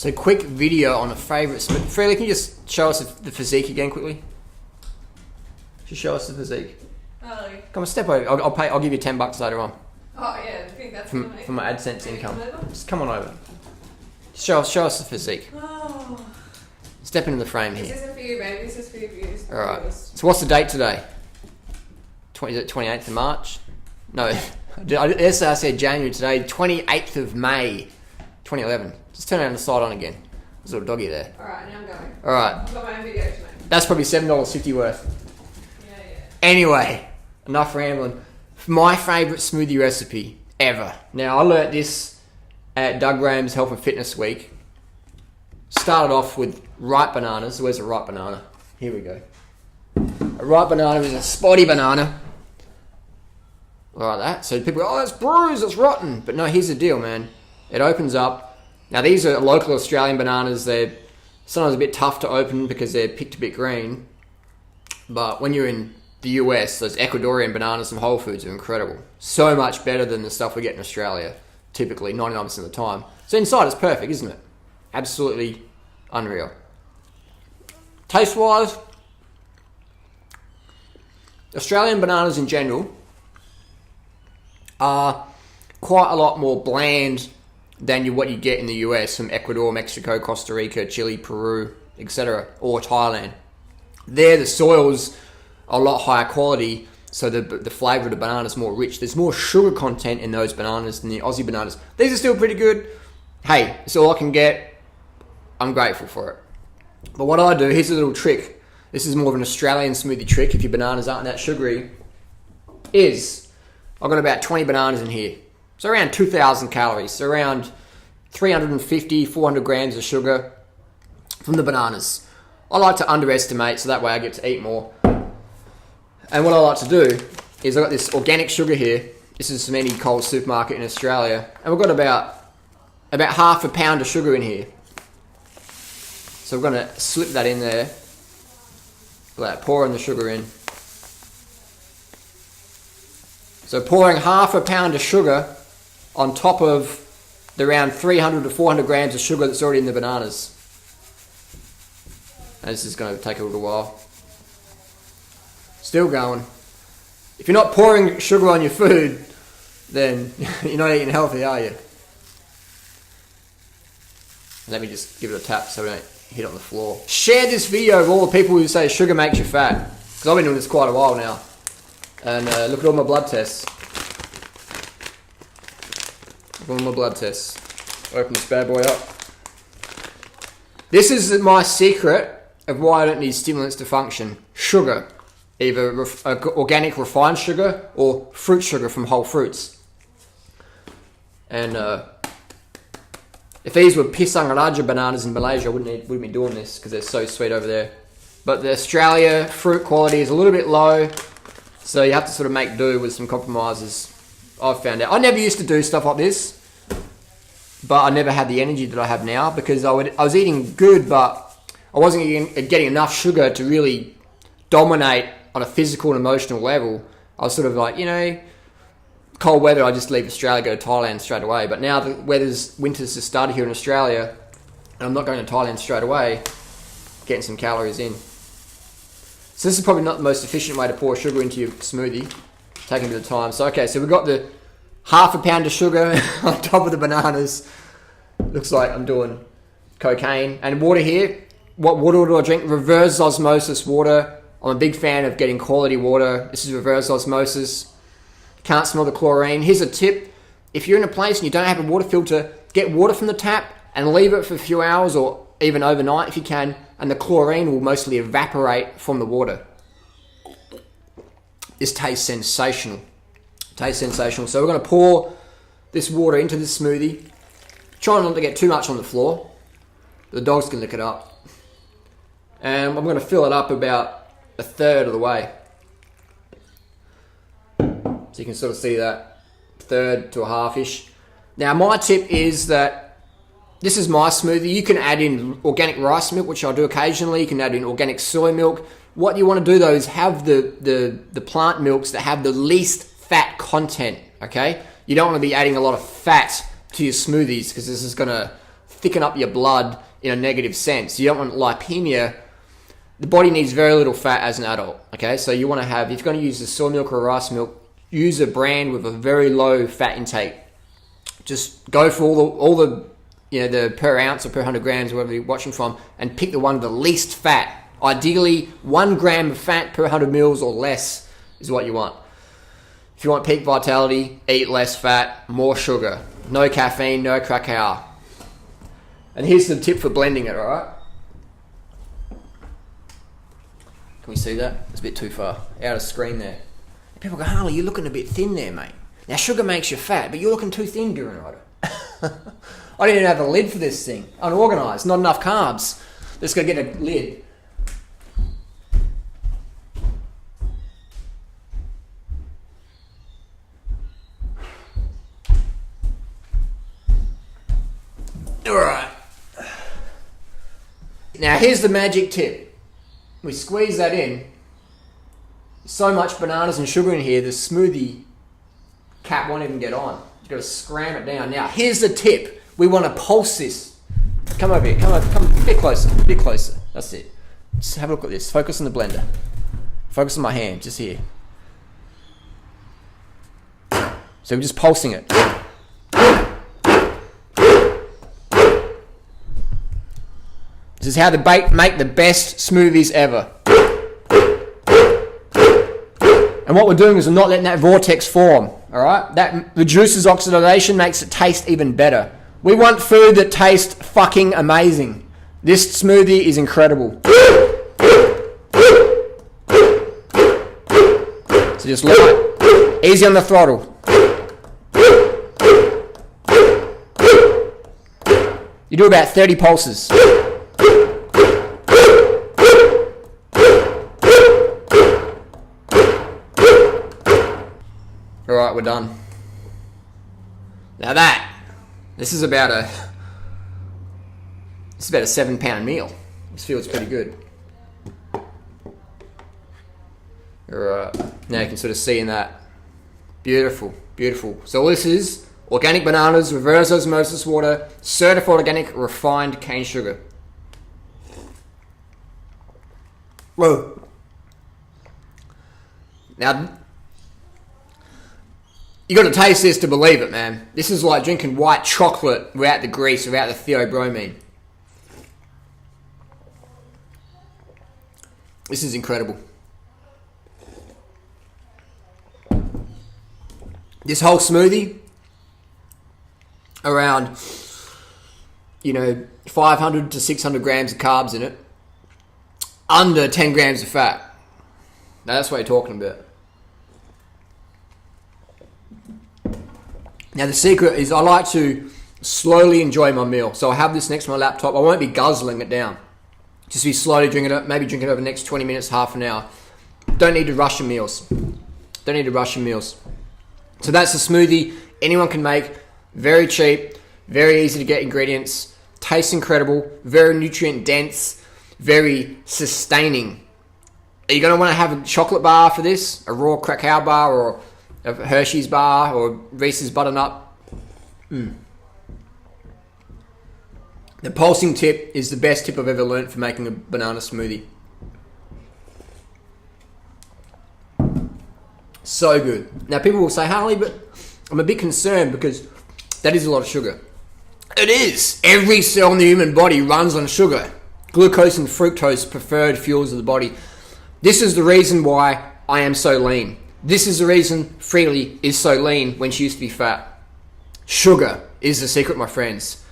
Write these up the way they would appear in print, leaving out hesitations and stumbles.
So quick video on a favourite smoothie. Freely, can you just show us the physique again quickly? Just show us the physique. Oh, yeah. Come on, step over. I'll give you $10 later on. Oh yeah, I think that's for my AdSense income. Come Just come on over. Show us the physique. Oh. Step into the frame here. This isn't for you, baby. This is for your views. All right. So what's the date today? 28th of March? No, yesterday I said January. Today, 28th of May, 2011. Just turn around the slide on again. There's a little doggy there. All right, now I'm going. All right. I've got my own video to make. That's probably $7.50 worth. Yeah. Anyway, enough rambling. My favourite smoothie recipe ever. Now, I learnt this at Doug Graham's Health and Fitness Week. Started off with ripe bananas. Where's a ripe banana? Here we go. A ripe banana is a spotty banana. Like that. So people go, oh, that's bruised, it's rotten. But no, here's the deal, man. It opens up. Now, these are local Australian bananas. They're sometimes a bit tough to open because they're picked a bit green. But when you're in the US, those Ecuadorian bananas from Whole Foods are incredible. So much better than the stuff we get in Australia, typically, 99% of the time. So inside it's perfect, isn't it? Absolutely unreal. Taste-wise, Australian bananas in general are quite a lot more bland than what you get in the US from Ecuador, Mexico, Costa Rica, Chile, Peru, etc., or Thailand. There, the soils are a lot higher quality, so the flavour of the banana is more rich. There's more sugar content in those bananas than the Aussie bananas. These are still pretty good. Hey, it's all I can get. I'm grateful for it. But what I do, here's a little trick. This is more of an Australian smoothie trick, if your bananas aren't that sugary, is I've got about 20 bananas in here. So around 2,000 calories. So around 350, 400 grams of sugar from the bananas. I like to underestimate so that way I get to eat more. And what I like to do is I've got this organic sugar here. This is from any Coles supermarket in Australia. And we've got about half a pound of sugar in here. So we're going to slip that in there. Like pouring the sugar in. So pouring half a pound of sugar on top of the around 300 to 400 grams of sugar that's already in the bananas. And this is going to take a little while. Still going. If you're not pouring sugar on your food, then you're not eating healthy, are you? Let me just give it a tap so we don't hit on the floor. Share this video with all the people who say sugar makes you fat. Because I've been doing this quite a while now. And look at all my blood tests. Look at all my blood tests. Open this bad boy up. This is my secret of why I don't need stimulants to function. Sugar. Either organic refined sugar or fruit sugar from whole fruits. And if these were pisang raja bananas in Malaysia, I wouldn't be doing this because they're so sweet over there. But the Australia fruit quality is a little bit low, so you have to sort of make do with some compromises. I've found out. I never used to do stuff like this, but I never had the energy that I have now because I was eating good, but I wasn't getting enough sugar to really dominate on a physical and emotional level. I was sort of like, cold weather, I just leave Australia, go to Thailand straight away. But now the winter's just started here in Australia, and I'm not going to Thailand straight away, getting some calories in. So this is probably not the most efficient way to pour sugar into your smoothie, taking a bit of time. So okay, so we've got the half a pound of sugar on top of the bananas. Looks like I'm doing cocaine. And water here. What water do I drink? Reverse osmosis water. I'm a big fan of getting quality water. This is reverse osmosis. Can't smell the chlorine. Here's a tip. If you're in a place and you don't have a water filter, get water from the tap and leave it for a few hours or even overnight if you can, and the chlorine will mostly evaporate from the water. This tastes sensational. Tastes sensational. So we're going to pour this water into this smoothie. Try not to get too much on the floor. The dogs can lick it up. And I'm going to fill it up about a third of the way. So you can sort of see that third to a half-ish. Now my tip is that this is my smoothie. You can add in organic rice milk, which I do occasionally. You can add in organic soy milk. What you want to do though is have the plant milks that have the least fat content, okay? You don't want to be adding a lot of fat to your smoothies because this is going to thicken up your blood in a negative sense. You don't want lipemia. The body needs very little fat as an adult, okay? So you want to have, if you're going to use the soy milk or rice milk, use a brand with a very low fat intake. Just go for all the the per ounce or per 100 grams, whatever you're watching from, and pick the one with the least fat. Ideally, 1 gram of fat per 100 mils or less is what you want. If you want peak vitality, eat less fat, more sugar. No caffeine, no cacao. And here's the tip for blending it, alright? Can we see that? It's a bit too far. Out of screen there. People go, Harley, you're looking a bit thin there, mate. Now, sugar makes you fat, but you're looking too thin, Gurunrider. I didn't even have a lid for this thing. Unorganised, not enough carbs. Let's go get a lid. Alright. Now here's the magic tip. We squeeze that in. So much bananas and sugar in here, the smoothie cap won't even get on. You've got to scram it down. Now here's the tip. We want to pulse this. Come over here. Come a bit closer. A bit closer. That's it. Just have a look at this. Focus on the blender. Focus on my hand, just here. So we're just pulsing it. This is how to make the best smoothies ever. And what we're doing is we're not letting that vortex form, alright? That reduces oxidation, makes it taste even better. We want food that tastes fucking amazing. This smoothie is incredible. So just light, easy on the throttle. You do about 30 pulses. Alright, we're done. Now this is about a 7-pound meal. This feels pretty good. Alright, now you can sort of see in that. Beautiful, beautiful. So all this is organic bananas, reverse osmosis water, certified organic refined cane sugar. Whoa. Now, you got to taste this to believe it, man. This is like drinking white chocolate without the grease, without the theobromine. This is incredible. This whole smoothie, around 500 to 600 grams of carbs in it, under 10 grams of fat. Now that's what you're talking about. Now the secret is I like to slowly enjoy my meal. So I have this next to my laptop. I won't be guzzling it down. Just be slowly drinking it, maybe drink it over the next 20 minutes, half an hour. Don't need to rush your meals. Don't need to rush your meals. So that's a smoothie anyone can make. Very cheap, very easy to get ingredients. Tastes incredible, very nutrient dense, very sustaining. Are you going to want to have a chocolate bar for this? A raw cacao bar or a Hershey's bar or Reese's Butternut? The pulsing tip is the best tip I've ever learned for making a banana smoothie. So good. Now people will say, Harley, but I'm a bit concerned because that is a lot of sugar. It is. Every cell in the human body runs on sugar. Glucose and fructose, preferred fuels of the body. This is the reason why I am so lean. This is the reason Freely is so lean when she used to be fat. Sugar is the secret, my friends.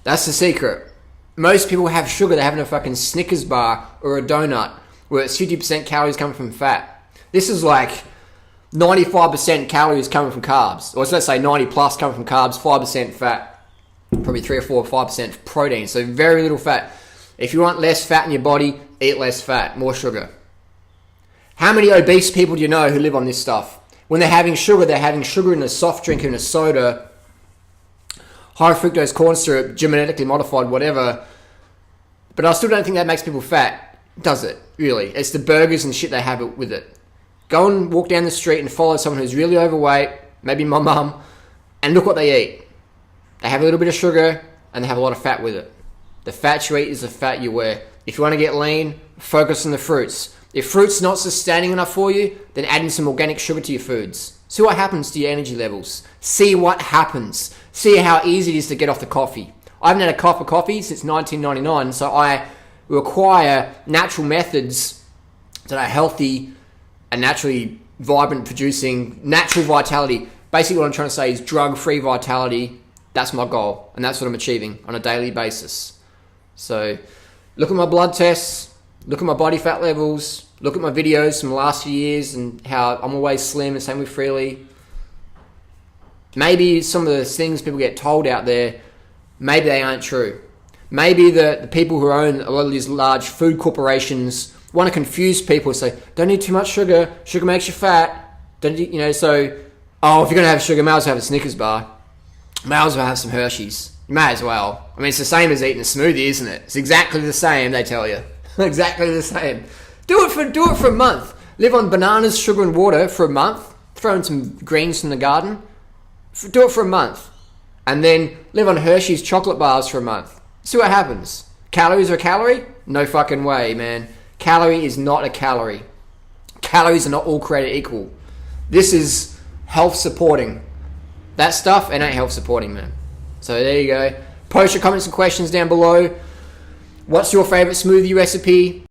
That's the secret. Most people have sugar. They're having a fucking Snickers bar or a donut where it's 50% calories coming from fat. This is like 95% calories coming from carbs. Or let's say 90 plus coming from carbs, 5% fat. Probably 3 or 4 or 5% protein. So very little fat. If you want less fat in your body, eat less fat, more sugar. How many obese people do you know who live on this stuff? When they're having sugar in a soft drink, in a soda, high fructose corn syrup, genetically modified, whatever. But I still don't think that makes people fat, does it? Really? It's the burgers and shit they have with it. Go and walk down the street and follow someone who's really overweight, maybe my mum, and look what they eat. They have a little bit of sugar, and they have a lot of fat with it. The fat you eat is the fat you wear. If you want to get lean, focus on the fruits. If fruit's not sustaining enough for you, then add in some organic sugar to your foods. See what happens to your energy levels. See what happens. See how easy it is to get off the coffee. I haven't had a cup of coffee since 1999, so I require natural methods that are healthy and naturally vibrant, producing natural vitality. Basically what I'm trying to say is drug-free vitality. That's my goal, and that's what I'm achieving on a daily basis. So look at my blood tests, look at my body fat levels, look at my videos from the last few years and how I'm always slim, and same with Freely. Maybe some of the things people get told out there, maybe they aren't true. Maybe the people who own a lot of these large food corporations want to confuse people and say, don't eat too much sugar, sugar makes you fat. Don't you know, so, oh, if you're going to have sugar, may as well have a Snickers bar. May as well have some Hershey's. You may as well. I mean, it's the same as eating a smoothie, isn't it? It's exactly the same, they tell you. Exactly the same. Do it for a month. Live on bananas, sugar, and water for a month. Throw in some greens from the garden. Do it for a month. And then live on Hershey's chocolate bars for a month. See what happens. Calories are a calorie? No fucking way, man. Calorie is not a calorie. Calories are not all created equal. This is health supporting. That stuff, it ain't health supporting, man. So there you go. Post your comments and questions down below. What's your favorite smoothie recipe?